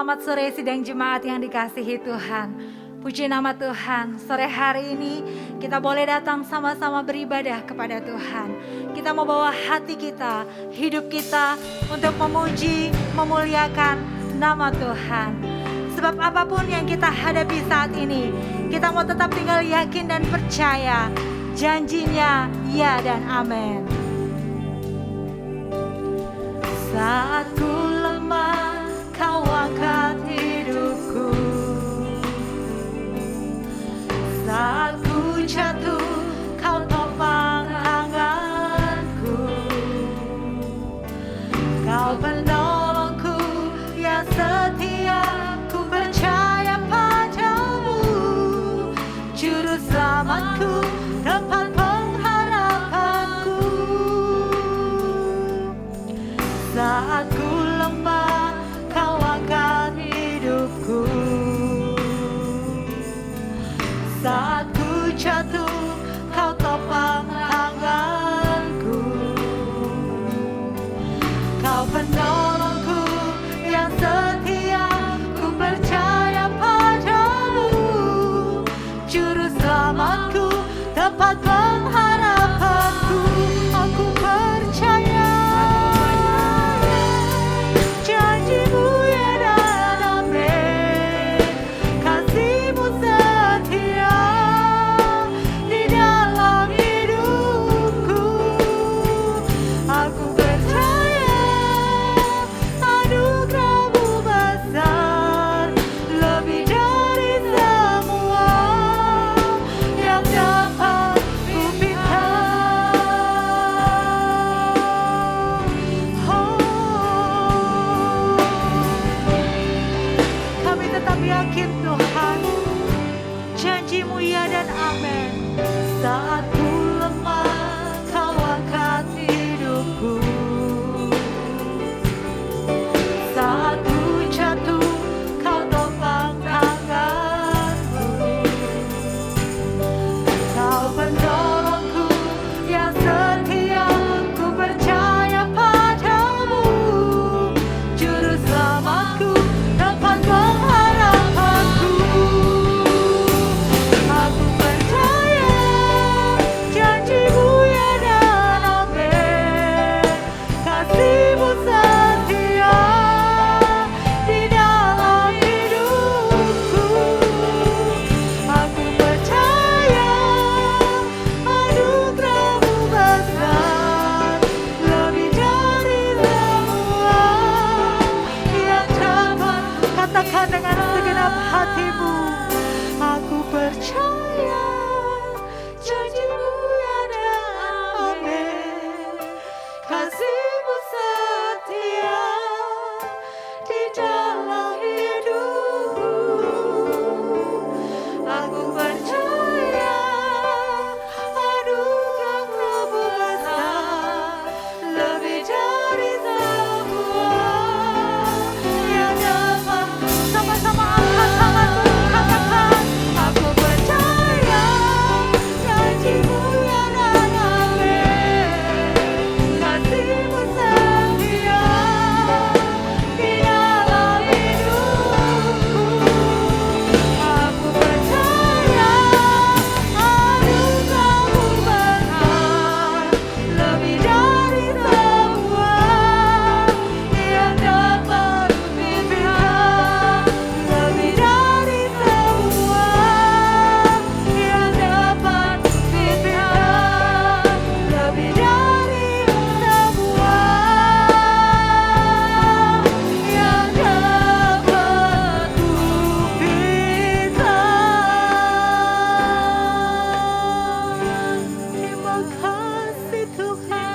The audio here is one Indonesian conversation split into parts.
Selamat sore sidang jemaat yang dikasihi Tuhan. Puji nama Tuhan, sore hari ini kita boleh datang sama-sama beribadah kepada Tuhan. Kita mau bawa hati kita, hidup kita untuk memuji, memuliakan nama Tuhan. Sebab apapun yang kita hadapi saat ini, kita mau tetap tinggal yakin dan percaya. Janjinya ya dan amin. Saat ku lemah, Kau angkat hidupku. Saat ku jatuh, Kau topang tanganku. Kau penolongku yang setia, ku percaya padamu. Juru selamatku, tempat pengharapanku. Saat ku lemah, Kau angkat hidupku. Saat ku jatuh, Kau topang tanganku. Kau penolongku yang setia, ku percaya padamu. Juru selamatku, tempat pengharapanku. Aku percaya janjimu ya dan amin. Kasih-Mu setia di dalam hidupku. Aku percaya anugerah-Mu besar, lebih dari semua yang dapat kupikir. Kami tetap yakin Tuhan, janji-Mu ya dan amin. Saat ku lemah, Kau angkat hidupku. Saat ku jatuh, Kau topang tanganku. Kau penolongku yang setia, ku percaya padamu. Juru selamatku, tempat pengharapanku. Aku percaya janji-Mu ya dan amin. Kasih-Mu setia di dalam hidupku. Aku percaya anugerah-Mu besar, lebih dari semua yang dapat. Katakan dengan segenap hatimu, aku percaya janji-Mu ya dan amin. Kasih-Mu setia di dalam hidupku. Aku percaya anugerah-Mu besar, lebih dari semua yang dapat. Sama-sama angkat tanganmu, katakan, aku percaya janji-Mu ya dan amin. Kasih-Mu setia di dalam hidupku. Aku percaya anugerah-Mu besar, lebih dari semua yang dapat kupikirkan. Lebih dari semua yang dapat kupikirkan. Lebih dari semua yang dapat kupikirkan. Terima kasih Tuhan.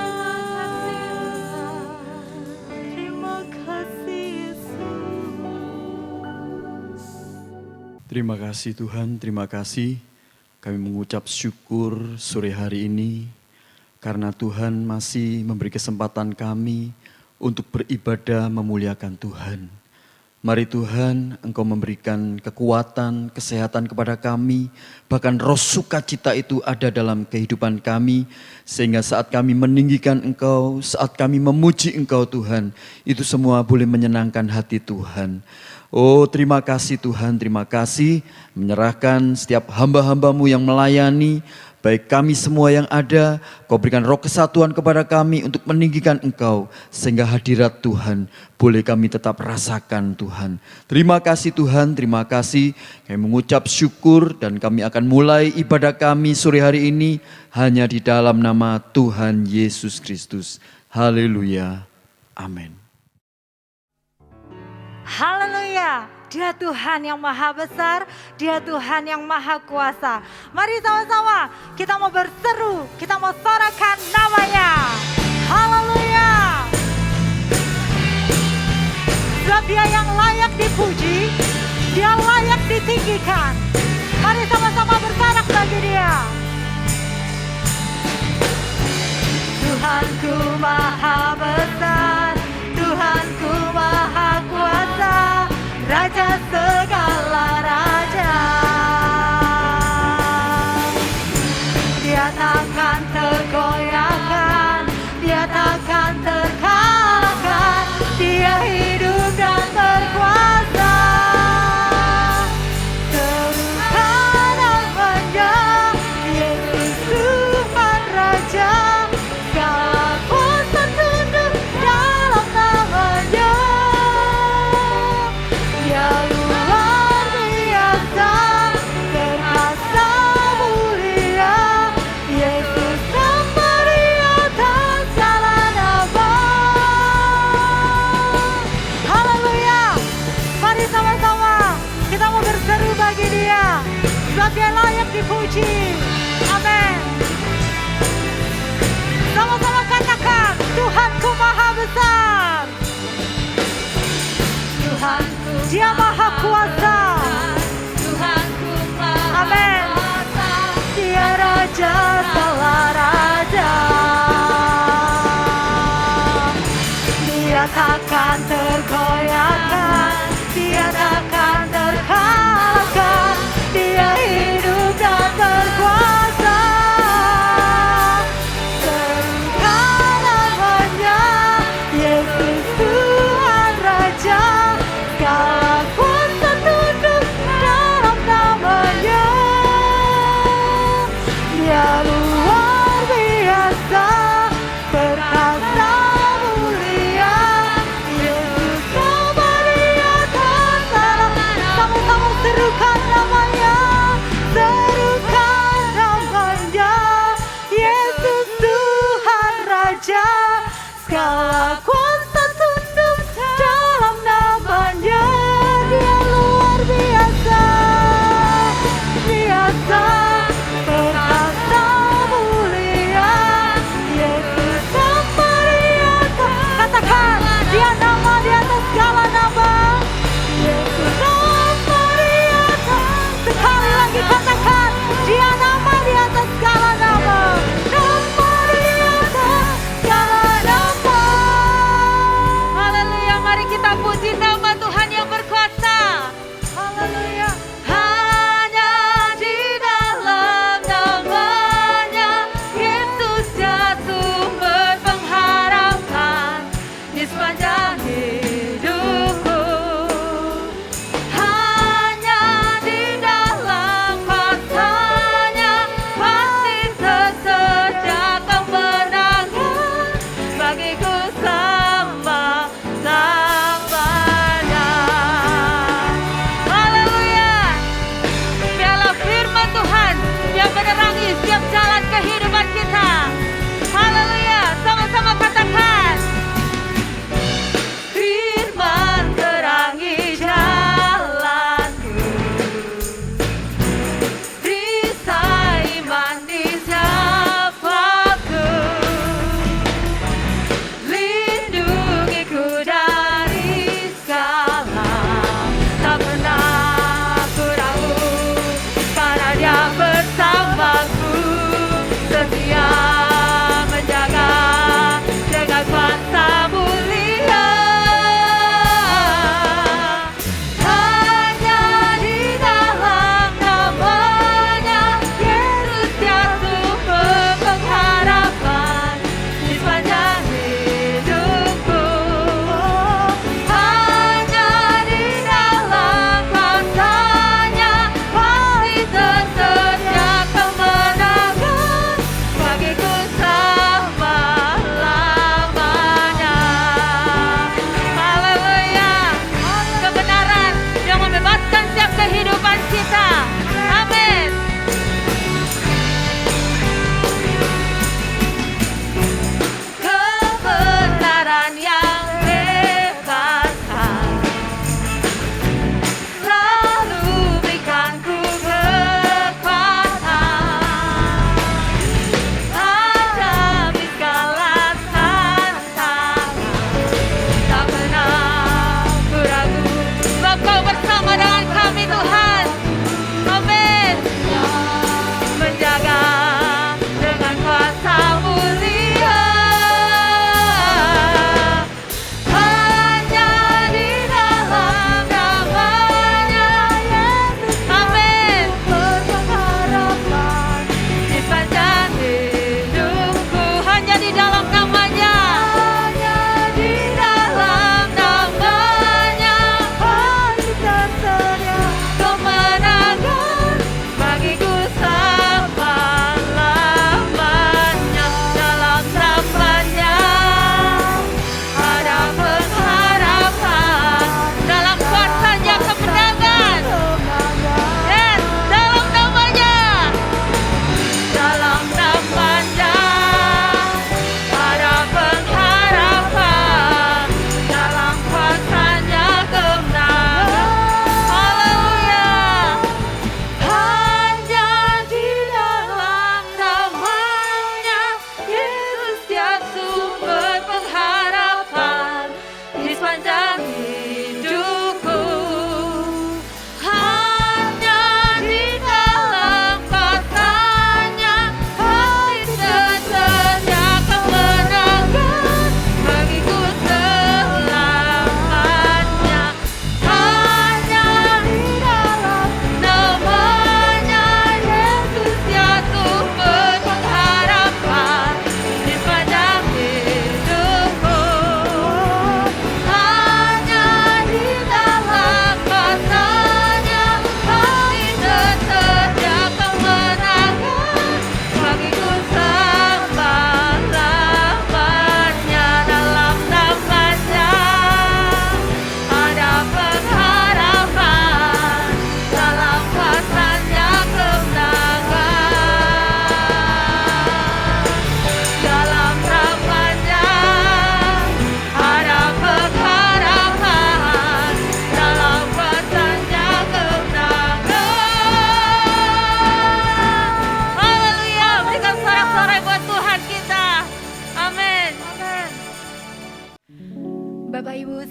Terima kasih Yesus. Terima kasih Tuhan, terima kasih. Kami mengucap syukur sore hari ini karena Tuhan masih memberi kesempatan kami untuk beribadah memuliakan Tuhan. Mari Tuhan, Engkau memberikan kekuatan, kesehatan kepada kami, bahkan roh sukacita itu ada dalam kehidupan kami, sehingga saat kami meninggikan Engkau, saat kami memuji Engkau Tuhan, itu semua boleh menyenangkan hati Tuhan. Oh terima kasih Tuhan, terima kasih menyerahkan setiap hamba-hambamu yang melayani, baik kami semua yang ada, Kau berikan roh kesatuan kepada kami untuk meninggikan Engkau, sehingga hadirat Tuhan boleh kami tetap rasakan Tuhan. Terima kasih Tuhan, terima kasih. Kami mengucap syukur dan kami akan mulai ibadah kami sore hari ini hanya di dalam nama Tuhan Yesus Kristus. Haleluya. Amin. Haleluya, Dia Tuhan yang maha besar, Dia Tuhan yang maha kuasa. Mari sama-sama kita mau berseru, kita mau sorakan namanya. Haleluya. Sebab Dia yang layak dipuji, Dia layak ditinggikan. Mari sama-sama bersorak bagi Dia. Tuhanku maha besar, Tuhanku maha kuasa, Raja segala raja. Dia takkan tergoyahkan, Dia takkan terkalahkan, Dia hidup dan berkuasa. Serukan namanya, Yesus Tuhan Raja. Segala kuasa tunduk dalam namanya. Dia luar biasa, perkasa mulia, Yesus memberi atas segala nama. Haleluya. Mari sama-sama kita mau berseru bagi Dia, sebab Dia layak dipuji. Amin. Sama-sama katakan, Tuhanku maha besar, Tuhanku Dia maha kuasa, Tuhanku maha Amin. Kuasa, Dia Raja segala raja. Dia takkan tergoyahkan, Dia takkan terkalahkan, Dia hidup dan berkuasa. Serukan namanya, Yesus Tuhan Raja. Segala kuasa tunduk dalam namanya. Dia luar biasa, perkasa mulia, Yesus memberi atas segala. Sama-sama serukan namanya, serukan namanya, Yesus Tuhan Raja. Segala kuasa tunduk dalam namanya. Dia luar biasa, biasa, perkasa mulia, Yesus memberi atas. Katakan, Dia nama di atas segala nama, Yesus memberi atas. Sekali lagi katakan, Dia nama di atas segala nama, nama di atas segala nama. Haleluya, mari kita puji nama Tuhan yang berkuasa. Haleluya. Hanya di dalam namanya, Yesus jatuh berpengharapan di sepanjang hidupku. Hanya di dalam kuasa-Nya pasti tersedia kemenangan bagiku selama-lamanya. Haleluya. Biarlah firman Tuhan yang menerangi setiap jalan kehidupan kita. Haleluya. Sama-sama katakan. Firman terangi jalanku, perisai iman di siapaku, lindungiku dari segala, tak pernah ku ragu, karena Dia bersamaku setia.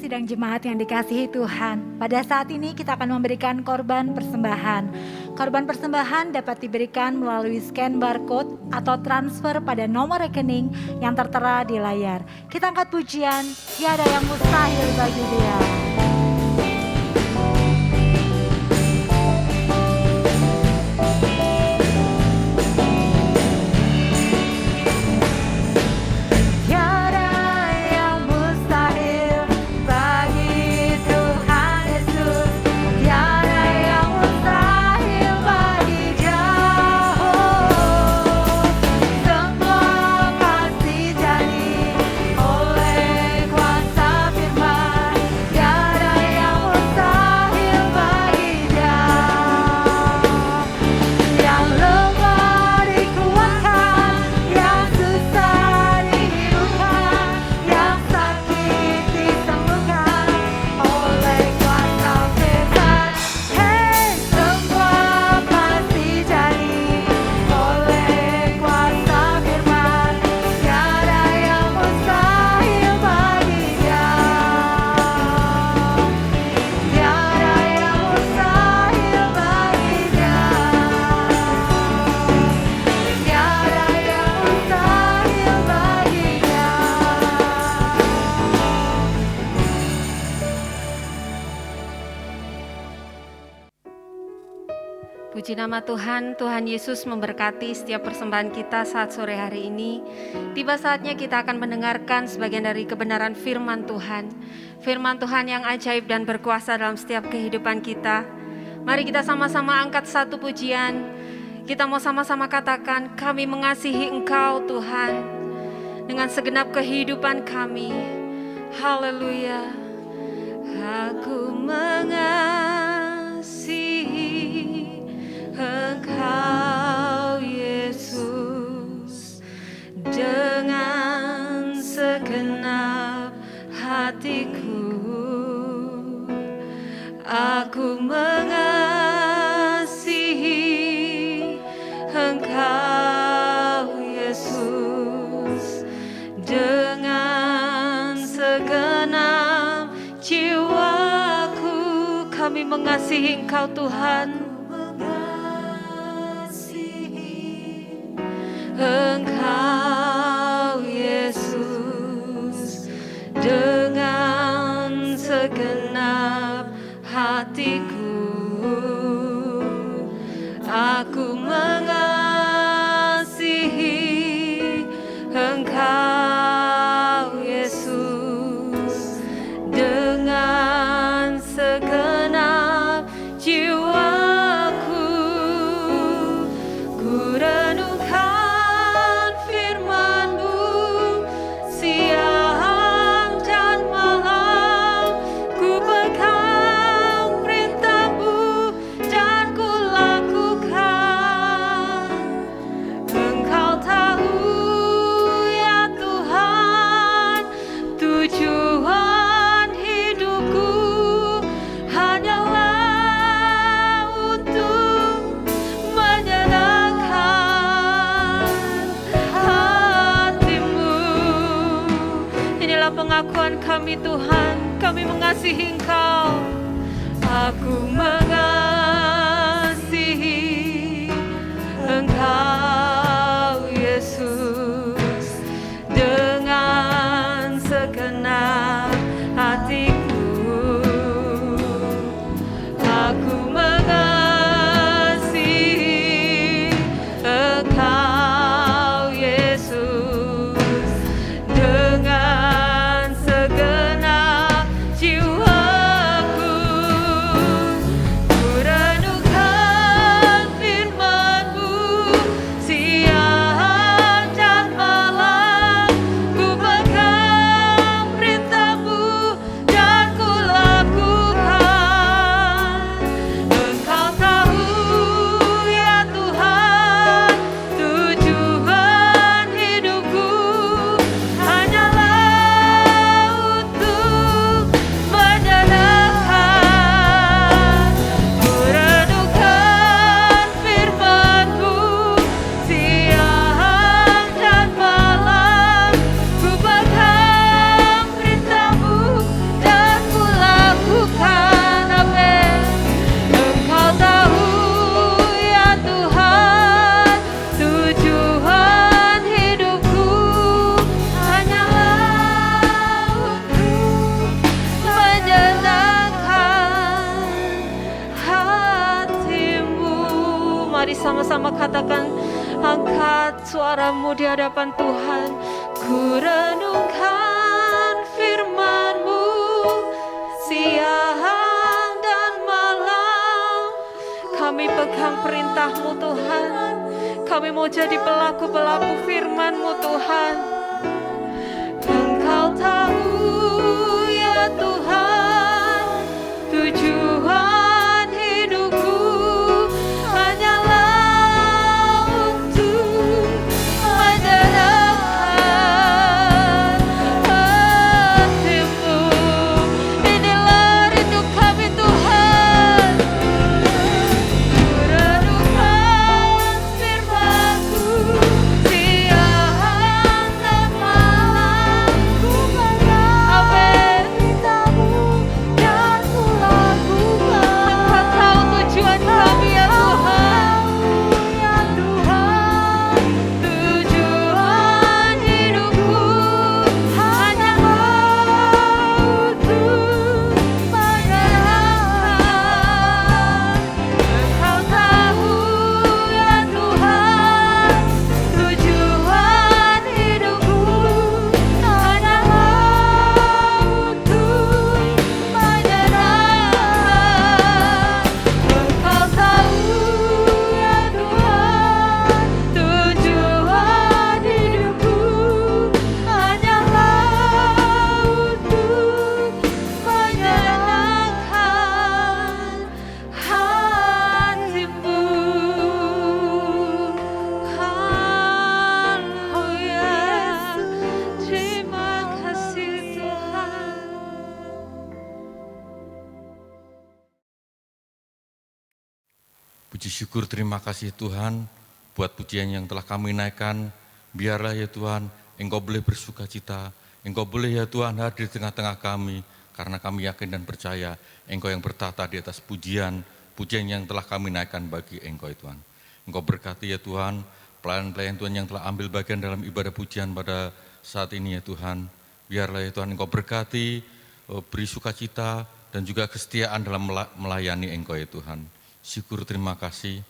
sidang jemaat yang dikasihi Tuhan, pada saat ini kita akan memberikan korban persembahan. Korban persembahan dapat diberikan melalui scan barcode atau transfer pada nomor rekening yang tertera di layar. Kita angkat pujian, tiada yang mustahil bagi Dia. Puji nama Tuhan, Tuhan Yesus memberkati setiap persembahan kita saat sore hari ini. Tiba saatnya kita akan mendengarkan sebagian dari kebenaran firman Tuhan. Firman Tuhan yang ajaib dan berkuasa dalam setiap kehidupan kita. Mari kita sama-sama angkat satu pujian. Kita mau sama-sama katakan, kami mengasihi Engkau Tuhan dengan segenap kehidupan kami. Haleluya. Aku mengasihi Engkau Yesus dengan segenap hatiku. Aku mengasihi Engkau Yesus dengan segenap jiwaku. Kami mengasihi Engkau Tuhan. Engkau Yesus dengan segenap hatiku. Aku mengasihi Engkau Yesus dengan segenap jiwaku. Ku renungkan pengakuan kami Tuhan, kami mengasihi Engkau. Aku mengasihi Engkau Yesus dengan segenap hatiku. Aku mengasihi Engkau Yesus dengan segenap jiwaku. Ku renungkan firman-Mu siang dan malam. Ku pegang perintah-Mu dan ku lakukan. Engkau tahu ya Tuhan Tuhan. Angkat suaramu di hadapan Tuhan. Ku renungkan firman-Mu siang dan malam. Kami pegang perintah-Mu Tuhan. Kami mau jadi pelaku-pelaku firman-Mu Tuhan. Engkau tahu ya Tuhan, tujuan hidupku hanyalah untuk menyenangkan hati-Mu. Inilah rindu kami Tuhan. Ku renungkan firman-Mu siang dan malam. Ku berdoa beritamu dan ku lakukan. Engkau tahu tujuan kami ya Tuhan. Ya Tuhan, tujuan hidupku hanyalah untuk menyenangkan. Engkau tahu ya Tuhan, tujuan hidupku hanyalah untuk menyenangkan. Engkau tahu ya Tuhan, tujuan hidupku hanyalah untuk menyenangkan hati-Mu. Haleluya. Terima kasih Tuhan. Puji syukur terima kasih Tuhan buat pujian yang telah kami naikkan. Biarlah ya Tuhan, Engkau boleh bersuka cita. Engkau boleh ya Tuhan hadir di tengah-tengah kami. Karena kami yakin dan percaya Engkau yang bertata di atas pujian yang telah kami naikkan bagi Engkau ya Tuhan. Engkau berkati ya Tuhan, pelayan-pelayan Tuhan yang telah ambil bagian dalam ibadah pujian pada saat ini ya Tuhan. Biarlah ya Tuhan Engkau berkati, beri sukacita dan juga kesetiaan dalam melayani Engkau ya Tuhan. Syukur terima kasih.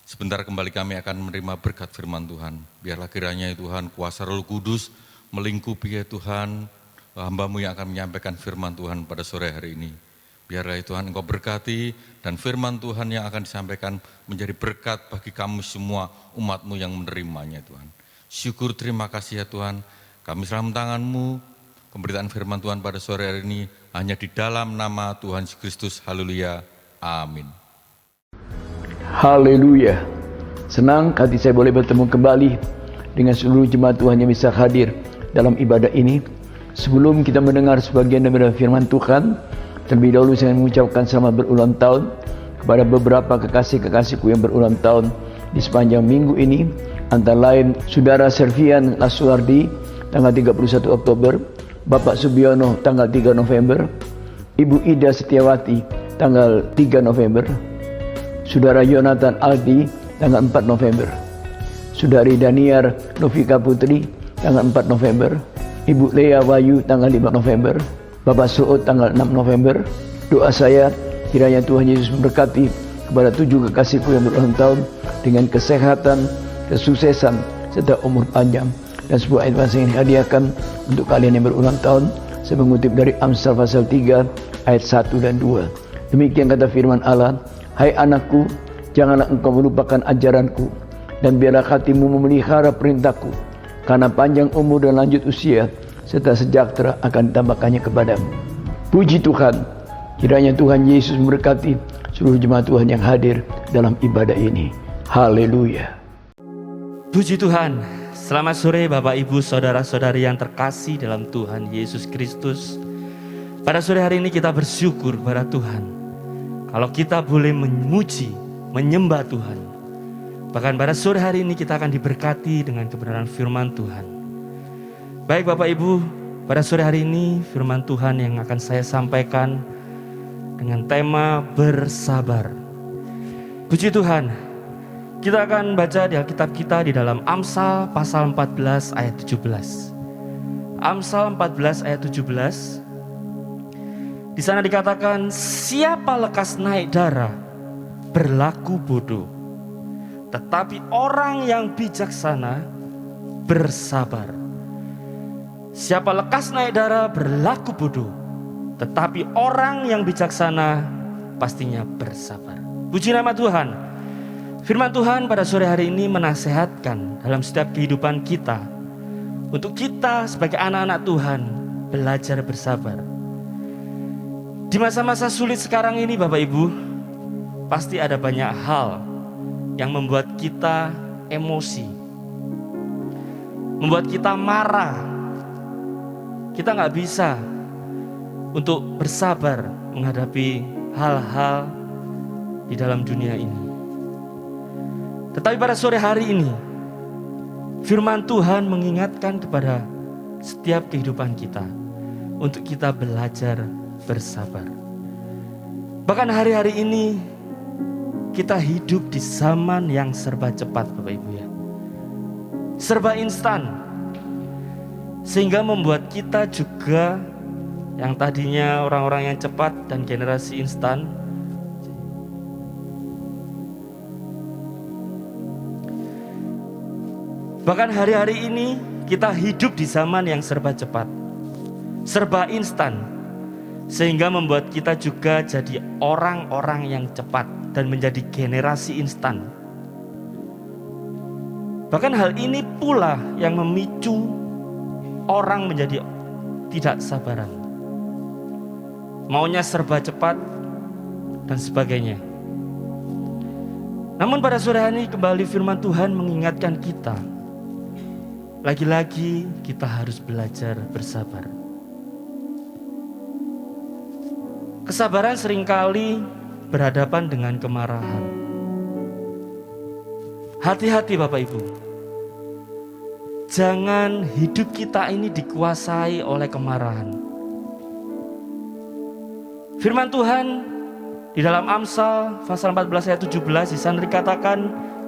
Sebentar kembali kami akan menerima berkat firman Tuhan. Biarlah kiranya ya Tuhan kuasa Roh Kudus melingkupi ya Tuhan hamba-Mu yang akan menyampaikan firman Tuhan pada sore hari ini. Biarlah ya Tuhan Engkau berkati dan firman Tuhan yang akan disampaikan menjadi berkat bagi kami semua umat-Mu yang menerimanya Tuhan. Syukur terima kasih ya Tuhan. Kami serahkan tangan-Mu pemberitaan firman Tuhan pada sore hari ini hanya di dalam nama Tuhan Yesus Kristus. Haleluya. Amin. Haleluya. Senang hati saya boleh bertemu kembali dengan seluruh jemaat Tuhan yang bisa hadir dalam ibadah ini. Sebelum kita mendengar sebagian daripada firman Tuhan, terlebih dahulu saya mengucapkan selamat berulang tahun kepada beberapa kekasih-kekasihku yang berulang tahun di sepanjang minggu ini. Antara lain Saudara Servian Lasuardi tanggal 31 Oktober, Bapak Subiono tanggal 3 November, Ibu Ida Setiawati tanggal 3 November, Saudara Yonatan Aldi tanggal 4 November, Saudari Daniar Novika Putri tanggal 4 November, Ibu Lea Wayu tanggal 5 November, Bapak Suud tanggal 6 November. Doa saya kiranya Tuhan Yesus memberkati kepada 7 kekasihku yang berulang tahun dengan kesehatan, kesuksesan, serta umur panjang. Dan sebuah ayat bahasa yang dihadiahkan untuk kalian yang berulang tahun. Saya mengutip dari Amsal pasal 3 ayat 1 dan 2. Demikian kata firman Allah, hai anakku, janganlah engkau melupakan ajaranku, dan biarlah hatimu memelihara perintahku, karena panjang umur dan lanjut usia, serta sejahtera akan ditambahkannya kepadamu. Puji Tuhan, kiranya Tuhan Yesus memberkati seluruh jemaat Tuhan yang hadir dalam ibadah ini. Haleluya. Puji Tuhan, selamat sore Bapak Ibu Saudara-saudari yang terkasih dalam Tuhan Yesus Kristus. Pada sore hari ini kita bersyukur kepada Tuhan kalau kita boleh memuji, menyembah Tuhan. Bahkan pada sore hari ini kita akan diberkati dengan kebenaran firman Tuhan. Baik Bapak Ibu, pada sore hari ini firman Tuhan yang akan saya sampaikan dengan tema bersabar. Puji Tuhan, kita akan baca di Alkitab kita di dalam Amsal pasal 14 ayat 17. Amsal 14 ayat 17. Di sana dikatakan, siapa lekas naik darah berlaku bodoh, tetapi orang yang bijaksana bersabar. Siapa lekas naik darah berlaku bodoh, tetapi orang yang bijaksana pastinya bersabar. Puji nama Tuhan. Firman Tuhan pada sore hari ini menasehatkan dalam setiap kehidupan kita, untuk kita sebagai anak-anak Tuhan belajar bersabar. Di masa-masa sulit sekarang ini Bapak Ibu, pasti ada banyak hal yang membuat kita emosi, membuat kita marah. Kita gak bisa untuk bersabar menghadapi hal-hal di dalam dunia ini. Tetapi pada sore hari ini, firman Tuhan mengingatkan kepada setiap kehidupan kita untuk kita belajar bersabar. Bahkan hari-hari ini kita hidup di zaman yang serba cepat Bapak Ibu ya. Serba instan. Sehingga membuat kita juga yang tadinya orang-orang yang cepat dan generasi instan, bahkan hari-hari ini kita hidup di zaman yang serba cepat, serba instan, sehingga membuat kita juga jadi orang-orang yang cepat dan menjadi generasi instan. Bahkan hal ini pula yang memicu orang menjadi tidak sabaran, maunya serba cepat dan sebagainya. Namun pada sore hari ini kembali firman Tuhan mengingatkan kita, lagi-lagi kita harus belajar bersabar. Kesabaran seringkali berhadapan dengan kemarahan. Hati-hati Bapak Ibu. Jangan hidup kita ini dikuasai oleh kemarahan. Firman Tuhan di dalam Amsal pasal 14 ayat 17 di sana dikatakan,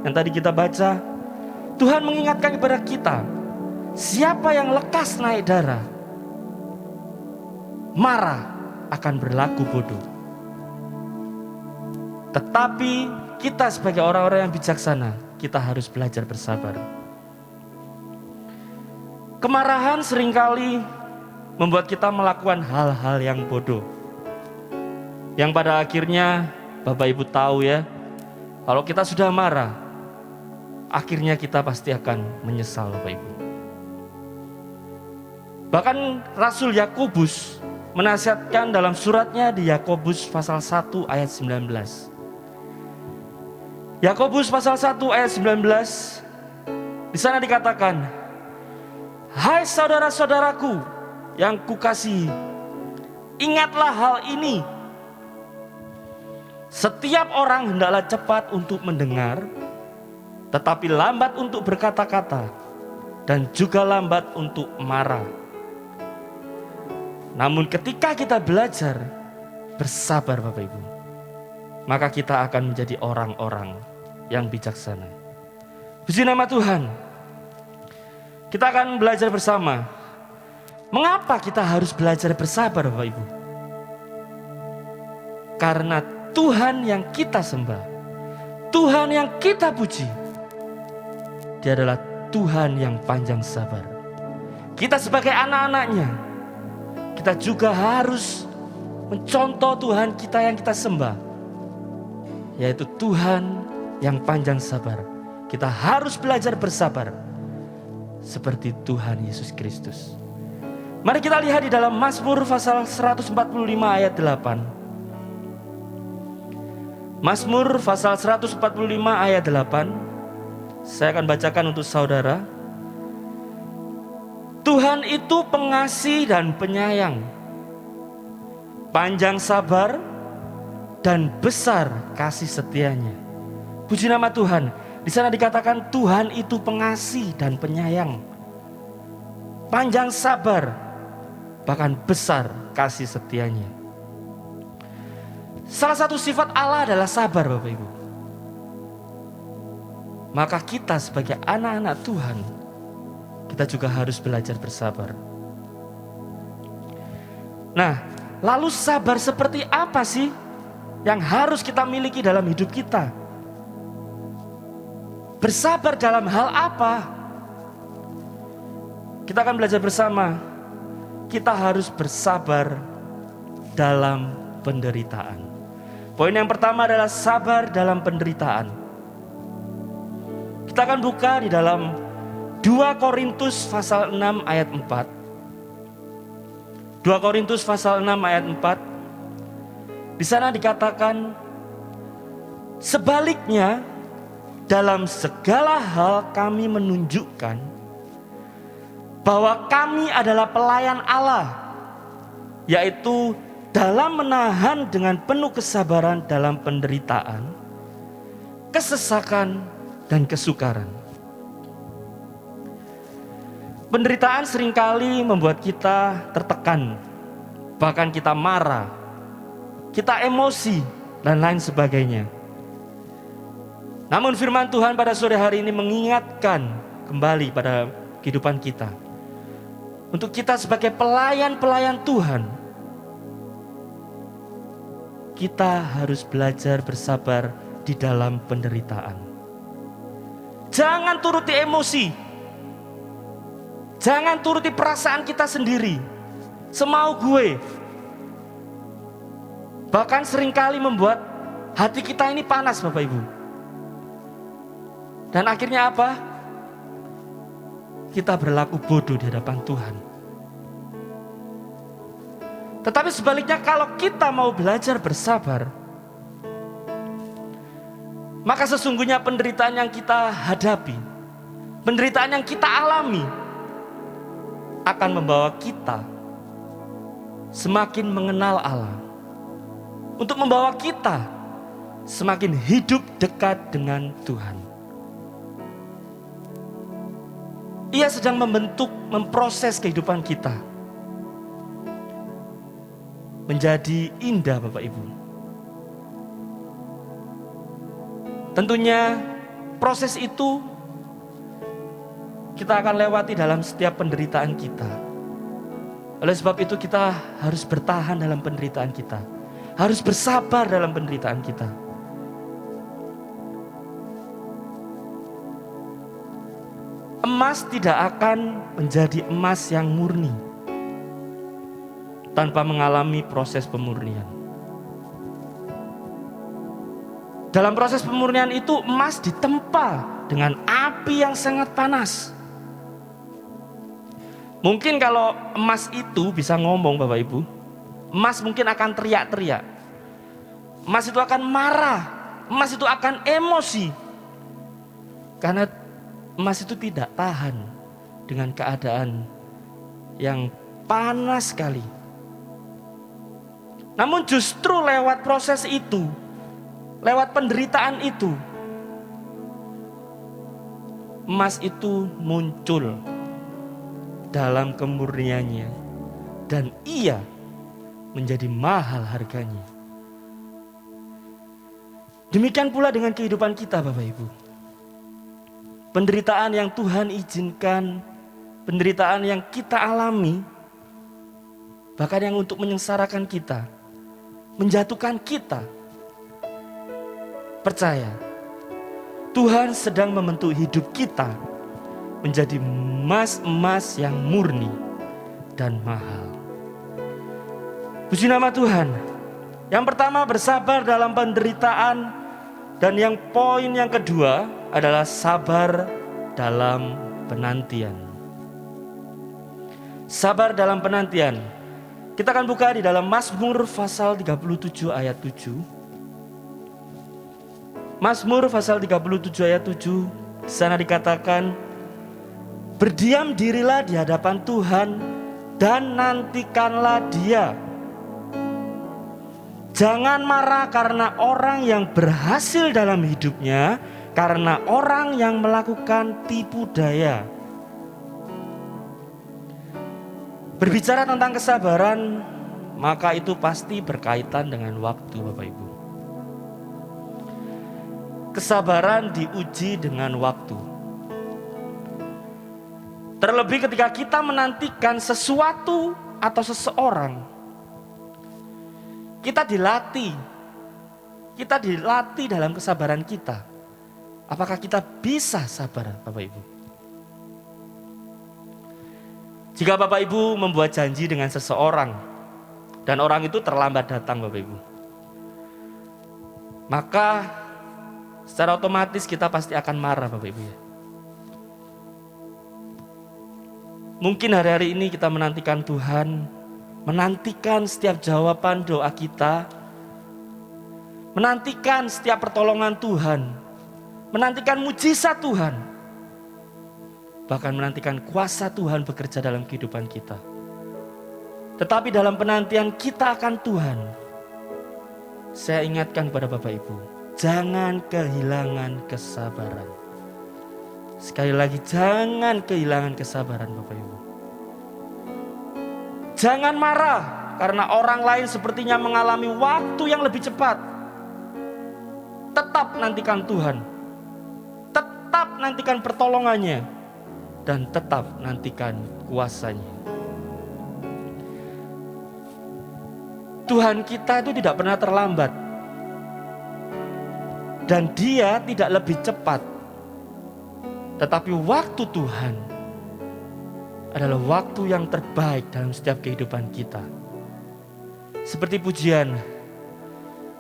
yang tadi kita baca, Tuhan mengingatkan kepada kita, siapa yang lekas naik darah, marah akan berlaku bodoh. Tetapi kita sebagai orang-orang yang bijaksana, kita harus belajar bersabar. Kemarahan seringkali membuat kita melakukan hal-hal yang bodoh, yang pada akhirnya Bapak Ibu tahu ya, kalau kita sudah marah, akhirnya kita pasti akan menyesal Bapak Ibu. Bahkan Rasul Yakobus menasihatkan dalam suratnya di Yakobus pasal 1 ayat 19. Yakobus pasal 1 ayat 19, di sana dikatakan, hai saudara-saudaraku yang kukasihi, ingatlah hal ini. Setiap orang hendaklah cepat untuk mendengar, tetapi lambat untuk berkata-kata, dan juga lambat untuk marah. Namun ketika kita belajar bersabar Bapak Ibu, maka kita akan menjadi orang-orang yang bijaksana. Puji nama Tuhan. Kita akan belajar bersama. Mengapa kita harus belajar bersabar Bapak Ibu? Karena Tuhan yang kita sembah, Tuhan yang kita puji, Dia adalah Tuhan yang panjang sabar. Kita sebagai anak-anaknya, kita juga harus mencontoh Tuhan kita yang kita sembah, yaitu Tuhan yang panjang sabar. Kita harus belajar bersabar seperti Tuhan Yesus Kristus. Mari kita lihat di dalam Mazmur pasal 145 ayat 8. Mazmur pasal 145 ayat 8. Saya akan bacakan untuk saudara. Tuhan itu pengasih dan penyayang, panjang sabar dan besar kasih setianya. Puji nama Tuhan. Di sana dikatakan Tuhan itu pengasih dan penyayang, panjang sabar, bahkan besar kasih setianya. Salah satu sifat Allah adalah sabar Bapak Ibu. Maka kita sebagai anak-anak Tuhan, kita juga harus belajar bersabar. Nah, lalu sabar seperti apa sih yang harus kita miliki dalam hidup kita? Bersabar dalam hal apa? Kita akan belajar bersama. Kita harus bersabar dalam penderitaan. Poin yang pertama adalah sabar dalam penderitaan. Kita akan buka di dalam 2 Korintus pasal 6 ayat 4. 2 Korintus pasal 6 ayat 4. Di sana dikatakan, sebaliknya dalam segala hal kami menunjukkan bahwa kami adalah pelayan Allah, yaitu dalam menahan dengan penuh kesabaran dalam penderitaan, kesesakan, dan kesukaran. Penderitaan seringkali membuat kita tertekan, bahkan kita marah, kita emosi, dan lain sebagainya. Namun firman Tuhan pada sore hari ini mengingatkan kembali pada kehidupan kita. Untuk kita sebagai pelayan-pelayan Tuhan, kita harus belajar bersabar di dalam penderitaan. Jangan turuti emosi. Jangan turuti perasaan kita sendiri. Semau gue. Bahkan seringkali membuat hati kita ini panas, Bapak Ibu. Dan akhirnya apa? Kita berlaku bodoh di hadapan Tuhan. Tetapi sebaliknya kalau kita mau belajar bersabar, maka sesungguhnya penderitaan yang kita hadapi, penderitaan yang kita alami, akan membawa kita semakin mengenal Allah. Untuk membawa kita semakin hidup dekat dengan Tuhan. Ia sedang membentuk, memproses kehidupan kita menjadi indah, Bapak Ibu. Tentunya proses itu kita akan lewati dalam setiap penderitaan kita. Oleh sebab itu kita harus bertahan dalam penderitaan kita, harus bersabar dalam penderitaan kita. Emas tidak akan menjadi emas yang murni tanpa mengalami proses pemurnian. Dalam proses pemurnian itu emas ditempa dengan api yang sangat panas. Mungkin kalau emas itu bisa ngomong, Bapak Ibu, emas mungkin akan teriak-teriak. Emas itu akan marah, emas itu akan emosi. Karena emas itu tidak tahan dengan keadaan yang panas sekali. Namun justru lewat proses itu, lewat penderitaan itu, emas itu muncul dalam kemurniannya dan ia menjadi mahal harganya. Demikian pula dengan kehidupan kita, Bapak Ibu. Penderitaan yang Tuhan izinkan, penderitaan yang kita alami, bahkan yang untuk menyengsarakan kita, menjatuhkan kita. Percaya, Tuhan sedang membentuk hidup kita menjadi emas yang murni dan mahal. Puji nama Tuhan. Yang pertama, bersabar dalam penderitaan. Dan yang poin yang kedua adalah sabar dalam penantian. Sabar dalam penantian. Kita akan buka di dalam Mazmur pasal 37 ayat 7. Mazmur pasal 37 ayat 7. Di sana dikatakan, berdiam dirilah di hadapan Tuhan dan nantikanlah Dia. Jangan marah karena orang yang berhasil dalam hidupnya, karena orang yang melakukan tipu daya. Berbicara tentang kesabaran, maka itu pasti berkaitan dengan waktu, Bapak Ibu. Kesabaran diuji dengan waktu. Terlebih ketika kita menantikan sesuatu atau seseorang, kita dilatih dalam kesabaran kita. Apakah kita bisa sabar, Bapak Ibu? Jika Bapak Ibu membuat janji dengan seseorang dan orang itu terlambat datang, Bapak Ibu, maka secara otomatis kita pasti akan marah, Bapak Ibu ya. Mungkin hari-hari ini kita menantikan Tuhan, menantikan setiap jawaban doa kita, menantikan setiap pertolongan Tuhan, menantikan mujizat Tuhan, bahkan menantikan kuasa Tuhan bekerja dalam kehidupan kita. Tetapi dalam penantian kita akan Tuhan, saya ingatkan kepada Bapak Ibu, jangan kehilangan kesabaran. Sekali lagi, jangan kehilangan kesabaran Bapak Ibu. Jangan marah karena orang lain sepertinya mengalami waktu yang lebih cepat. Tetap nantikan Tuhan, tetap nantikan pertolongannya, dan tetap nantikan kuasanya. Tuhan kita itu tidak pernah terlambat, dan Dia tidak lebih cepat. Tetapi waktu Tuhan adalah waktu yang terbaik dalam setiap kehidupan kita. Seperti pujian,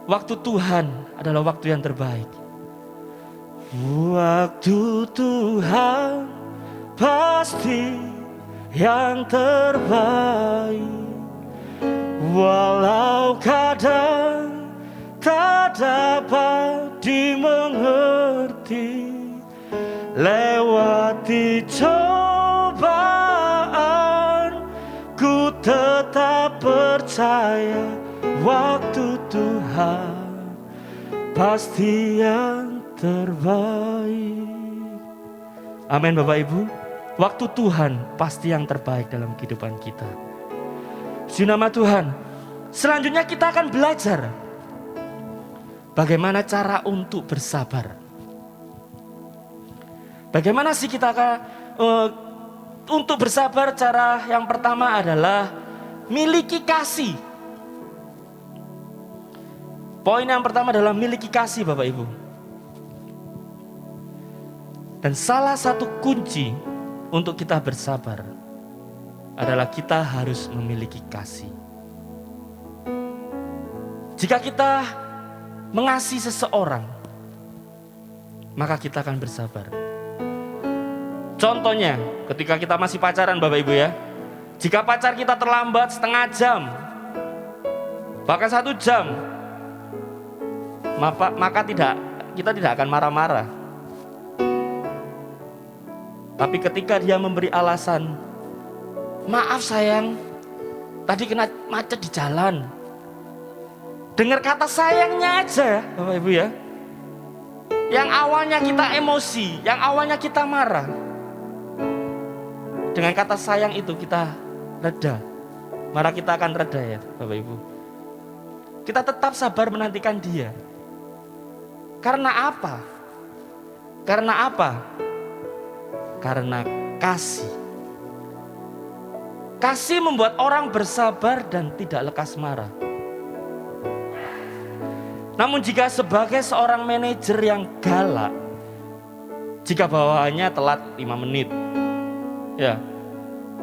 waktu Tuhan adalah waktu yang terbaik. Waktu Tuhan pasti yang terbaik. Walau kadang tak dapat dimengerti, lewati cobaan, ku tetap percaya waktu Tuhan pasti yang terbaik. Amin Bapak Ibu. Waktu Tuhan pasti yang terbaik dalam kehidupan kita. Puji nama Tuhan. Selanjutnya kita akan belajar bagaimana cara untuk bersabar. Bagaimana sih kita untuk bersabar? Cara yang pertama adalah miliki kasih. Poin yang pertama adalah miliki kasih Bapak Ibu. Dan salah satu kunci untuk kita bersabar adalah kita harus memiliki kasih. Jika kita mengasihi seseorang, maka kita akan bersabar. Contohnya, ketika kita masih pacaran Bapak Ibu ya, jika pacar kita terlambat setengah jam, bahkan 1 jam, maka kita tidak akan marah-marah. Tapi ketika dia memberi alasan, maaf sayang, tadi kena macet di jalan. Dengar kata sayangnya aja Bapak Ibu ya. Yang awalnya kita emosi, yang awalnya kita marah, dengan kata sayang itu kita reda. Marah kita akan reda ya Bapak Ibu. Kita tetap sabar menantikan dia. Karena apa? Karena apa? Karena kasih. Kasih membuat orang bersabar dan tidak lekas marah. Namun jika sebagai seorang manajer yang galak, jika bawahannya telat 5 menit, ya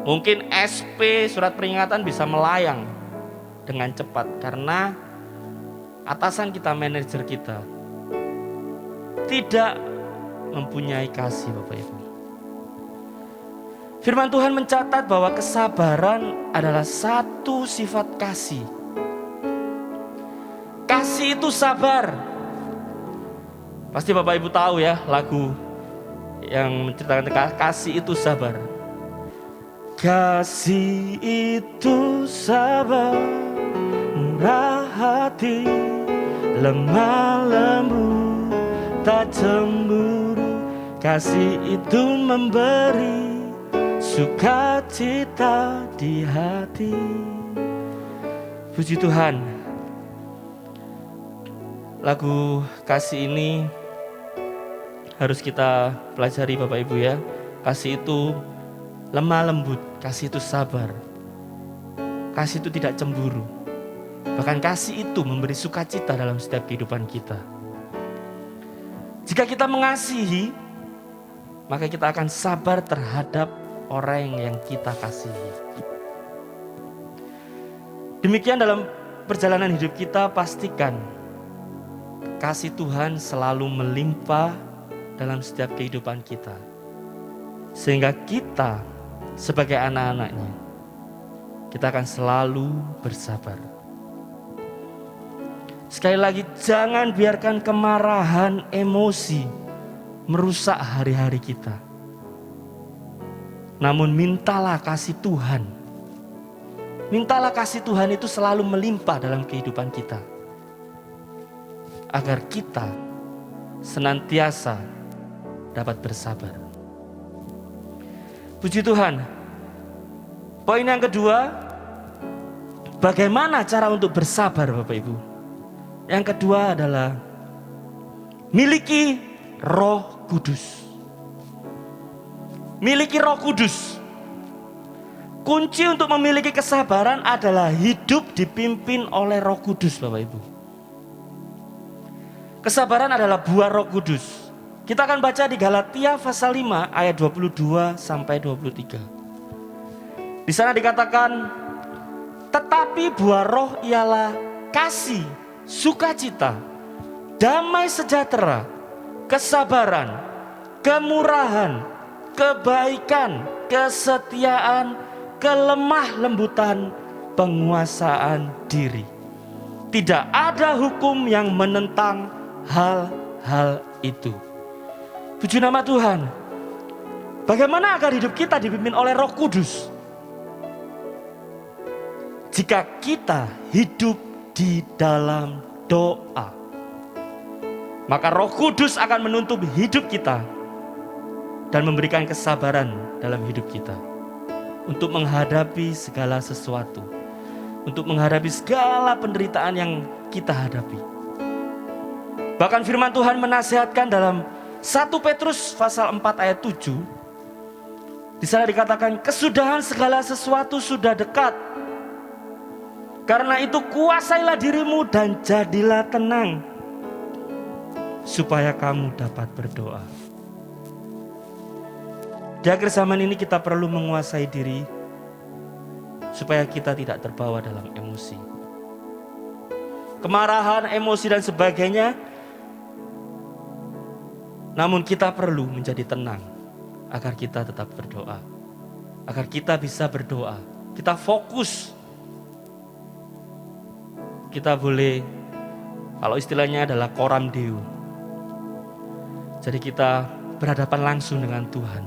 mungkin SP surat peringatan bisa melayang dengan cepat karena atasan kita, manajer kita tidak mempunyai kasih Bapak Ibu. Firman Tuhan mencatat bahwa kesabaran adalah satu sifat kasih. Kasih itu sabar. Pasti Bapak Ibu tahu ya lagu yang menceritakan kasih itu sabar. Kasih itu sabar, murah hati, lemah lembut, tak cemburu. Kasih itu memberi sukacita di hati. Puji Tuhan. Lagu kasih ini harus kita pelajari Bapak Ibu ya. Kasih itu lemah lembut, kasih itu sabar, kasih itu tidak cemburu. Bahkan kasih itu memberi sukacita dalam setiap kehidupan kita. Jika kita mengasihi, maka kita akan sabar terhadap orang yang kita kasihi. Demikian dalam perjalanan hidup kita, pastikan kasih Tuhan selalu melimpah dalam setiap kehidupan kita. Sehingga kita sebagai anak-anaknya, kita akan selalu bersabar. Sekali lagi, jangan biarkan kemarahan, emosi merusak hari-hari kita. Namun mintalah kasih Tuhan. Mintalah kasih Tuhan itu selalu melimpah dalam kehidupan kita. Agar kita senantiasa dapat bersabar. Puji Tuhan. Poin yang kedua, bagaimana cara untuk bersabar Bapak Ibu? Yang kedua adalah miliki Roh Kudus. Miliki Roh Kudus. Kunci untuk memiliki kesabaran adalah hidup dipimpin oleh Roh Kudus, Bapak Ibu. Kesabaran adalah buah Roh Kudus. Kita akan baca di Galatia pasal 5 ayat 22 sampai 23. Di sana dikatakan, tetapi buah Roh ialah kasih, sukacita, damai sejahtera, kesabaran, kemurahan, kebaikan, kesetiaan, kelemah lembutan, penguasaan diri. Tidak ada hukum yang menentang hal-hal itu. Puji nama Tuhan. Bagaimana agar hidup kita dipimpin oleh Roh Kudus? Jika kita hidup di dalam doa, maka Roh Kudus akan menuntun hidup kita dan memberikan kesabaran dalam hidup kita untuk menghadapi segala sesuatu, untuk menghadapi segala penderitaan yang kita hadapi. Bahkan firman Tuhan menasihatkan dalam 1 Petrus pasal 4 ayat 7. Di sana dikatakan, kesudahan segala sesuatu sudah dekat. Karena itu kuasailah dirimu dan jadilah tenang, supaya kamu dapat berdoa. Di akhir zaman ini kita perlu menguasai diri, supaya kita tidak terbawa dalam emosi. Kemarahan, emosi dan sebagainya. Namun kita perlu menjadi tenang, agar kita tetap berdoa. Agar kita bisa berdoa, kita fokus. Kita boleh, kalau istilahnya adalah coram Deo. Jadi kita berhadapan langsung dengan Tuhan.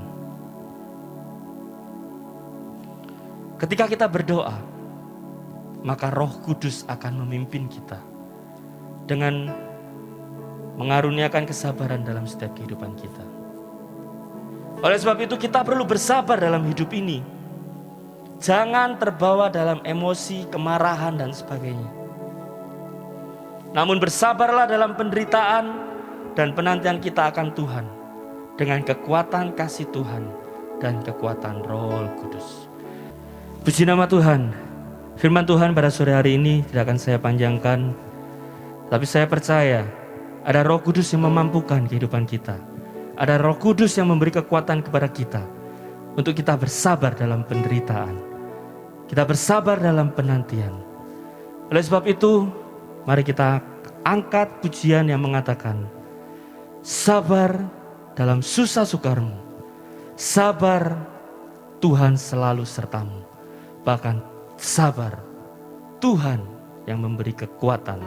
Ketika kita berdoa, maka Roh Kudus akan memimpin kita dengan mengaruniakan kesabaran dalam setiap kehidupan kita. Oleh sebab itu kita perlu bersabar dalam hidup ini. Jangan terbawa dalam emosi, kemarahan dan sebagainya. Namun bersabarlah dalam penderitaan dan penantian kita akan Tuhan dengan kekuatan kasih Tuhan dan kekuatan Roh Kudus. Puji nama Tuhan. Firman Tuhan pada sore hari ini tidak akan saya panjangkan, tapi saya percaya ada Roh Kudus yang memampukan kehidupan kita. Ada Roh Kudus yang memberi kekuatan kepada kita untuk kita bersabar dalam penderitaan. Kita bersabar dalam penantian. Oleh sebab itu, mari kita angkat pujian yang mengatakan, sabar dalam susah sukarmu, sabar Tuhan selalu sertamu. Bahkan sabar Tuhan yang memberi kekuatan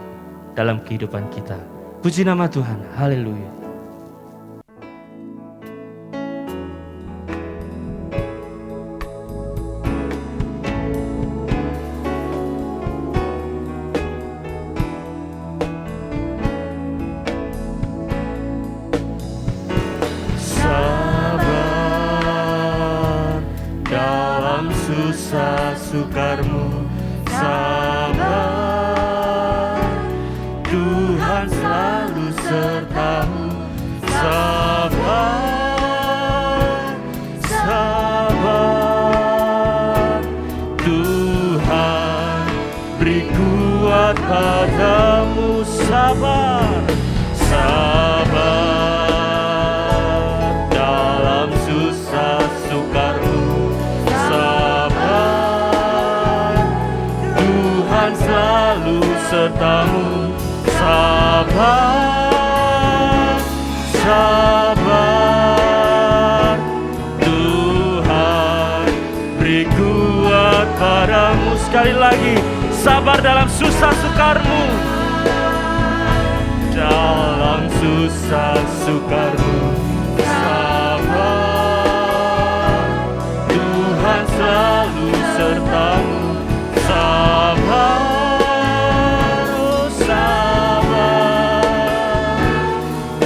dalam kehidupan kita. Puji nama Tuhan, haleluya. Susah sukarmu, sabar, Tuhan selalu sertamu. Sabar, sabar, Tuhan beri kuat padamu. Sabar, sabar, susah sukarmu. Sabar, Tuhan selalu sertamu. Sabar, sabar, Tuhan beri kuat padamu. Sekali lagi, sabar dalam susah sukarmu. Dalam susah sukarmu. Sabar, Tuhan selalu sertamu. Sabar, oh sabar,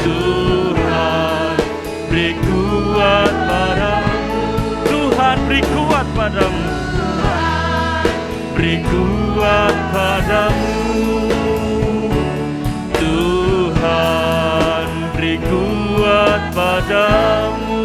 Tuhan beri kuat padamu. Tuhan beri kuat padamu. Beri kuat padamu. Tuhan beri kuat padamu.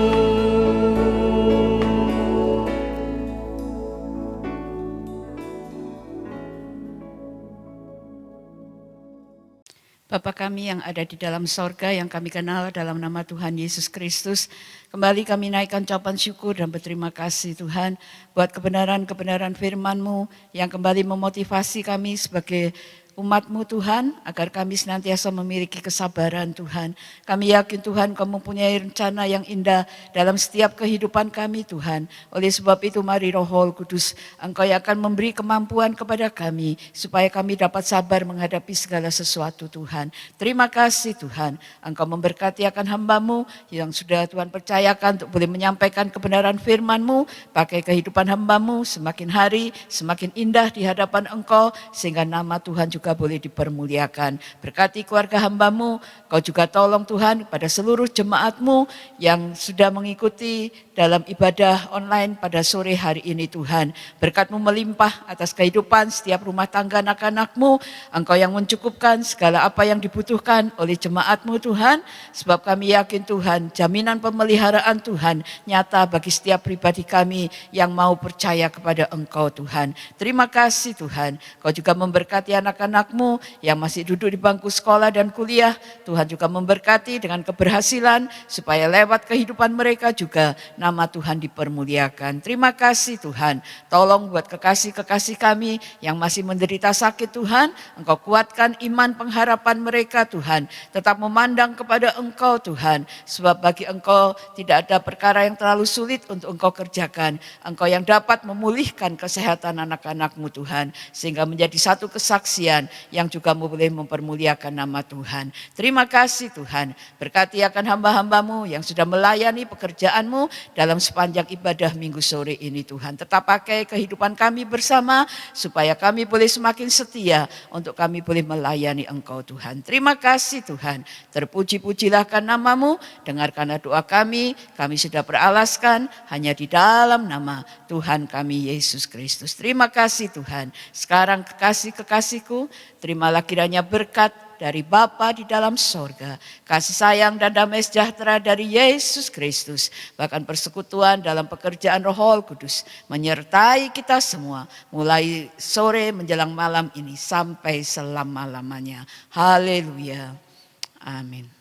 Bapa kami yang ada di dalam sorga, yang kami kenal dalam nama Tuhan Yesus Kristus, kembali kami naikkan ucapan syukur dan berterima kasih Tuhan buat kebenaran-kebenaran firman-Mu yang kembali memotivasi kami sebagai umat-Mu Tuhan, agar kami senantiasa memiliki kesabaran Tuhan. Kami yakin Tuhan Kau mempunyai rencana yang indah dalam setiap kehidupan kami Tuhan. Oleh sebab itu mari Roh Kudus, Engkau yang akan memberi kemampuan kepada kami, supaya kami dapat sabar menghadapi segala sesuatu Tuhan. Terima kasih Tuhan, Engkau memberkati akan hamba-Mu yang sudah Tuhan percayakan untuk boleh menyampaikan kebenaran firman-Mu, pakai kehidupan hamba-Mu semakin hari semakin indah di hadapan Engkau, sehingga nama Tuhan juga boleh dipermuliakan. Berkati keluarga hamba-Mu, Kau juga tolong Tuhan pada seluruh jemaat-Mu yang sudah mengikuti dalam ibadah online pada sore hari ini Tuhan. Berkat-Mu melimpah atas kehidupan setiap rumah tangga anak-anak-Mu. Engkau yang mencukupkan segala apa yang dibutuhkan oleh jemaat-Mu Tuhan. Sebab kami yakin Tuhan, jaminan pemeliharaan Tuhan nyata bagi setiap pribadi kami yang mau percaya kepada Engkau Tuhan. Terima kasih Tuhan, Kau juga memberkati anak-anak-Mu yang masih duduk di bangku sekolah dan kuliah. Tuhan juga memberkati dengan keberhasilan, supaya lewat kehidupan mereka juga nama Tuhan dipermuliakan. Terima kasih Tuhan, tolong buat kekasih-kekasih kami yang masih menderita sakit Tuhan, Engkau kuatkan iman pengharapan mereka Tuhan, tetap memandang kepada Engkau Tuhan, sebab bagi Engkau tidak ada perkara yang terlalu sulit untuk Engkau kerjakan. Engkau yang dapat memulihkan kesehatan anak-anak-Mu Tuhan, sehingga menjadi satu kesaksian yang juga boleh mempermuliakan nama Tuhan. Terima kasih Tuhan, berkati akan hamba-hamba-Mu yang sudah melayani pekerjaan-Mu dalam sepanjang ibadah minggu sore ini Tuhan. Tetap pakai kehidupan kami bersama, supaya kami boleh semakin setia untuk kami boleh melayani Engkau Tuhan. Terima kasih Tuhan, terpuji-pujilah kan nama-Mu, dengarkanlah doa kami sudah beralaskan hanya di dalam nama Tuhan kami Yesus Kristus. Terima kasih Tuhan. Sekarang kekasih-kekasihku, terimalah kiranya berkat dari Bapa di dalam sorga, kasih sayang dan damai sejahtera dari Yesus Kristus, bahkan persekutuan dalam pekerjaan Roh Kudus menyertai kita semua, mulai sore menjelang malam ini sampai selama-lamanya. Haleluya. Amin.